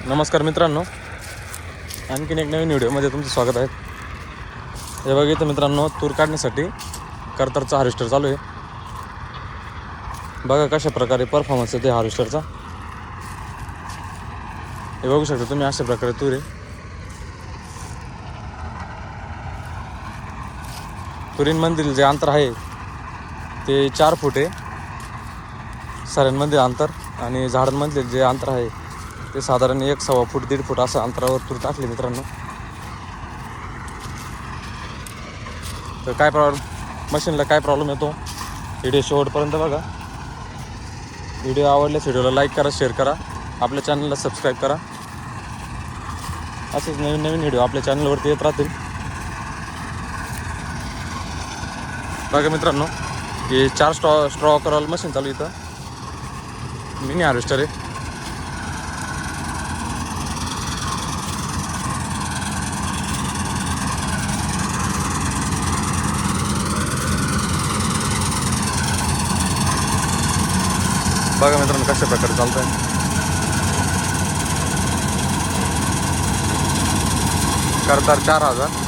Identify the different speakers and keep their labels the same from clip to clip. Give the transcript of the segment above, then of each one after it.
Speaker 1: नमस्कार मित्रांनो, आणखीन एक नवीन व्हिडिओमध्ये तुमचं स्वागत आहे. हे बघा इथं मित्रांनो, तूर काढण्यासाठी कर्तारचा हार्वेस्टर चालू आहे. बघा कशा प्रकारे परफॉर्मन्स आहे ते हार्वेस्टरचा. हे बघू शकता तुम्ही, अशा प्रकारे तूर आहे. तुरींमधील जे अंतर आहे ते 4 फूट आहे सऱ्यांमधील अंतर, आणि झाडांमधले जे अंतर आहे ते साधारण 1.25 फूट 1.5 फूट असं अंतरावर तूर टाकले मित्रांनो. तर काय मशीनला काय प्रॉब्लेम येतो, व्हिडिओ शेवटपर्यंत बघा. व्हिडिओ आवडल्यास व्हिडिओला लाईक करा, शेअर करा, आपल्या चॅनलला सबस्क्राईब करा. असेच नवीन नवीन व्हिडिओ आपल्या चॅनलवरती येत राहतील. बघा मित्रांनो, हे 4 स्ट्रॉ करल मशीन चालू इथं, मिनी हार्वेस्टर आहे. बघा मित्रांनो कशा प्रकारे चालत आहे. कर्तार 4000.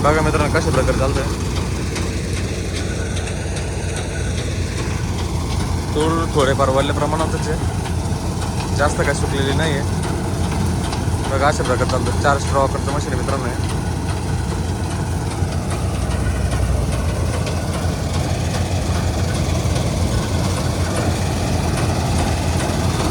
Speaker 1: बघा मित्रांनो कशा प्रकारे चालतंय. तूर थोडेफार वल्ल्या प्रमाणातच आहे, जास्त काय सुकलेली नाही आहे. बघा अशा प्रकारे चालतं. 4 स्ट्रॉ करतं मशीन मित्रांनो आहे.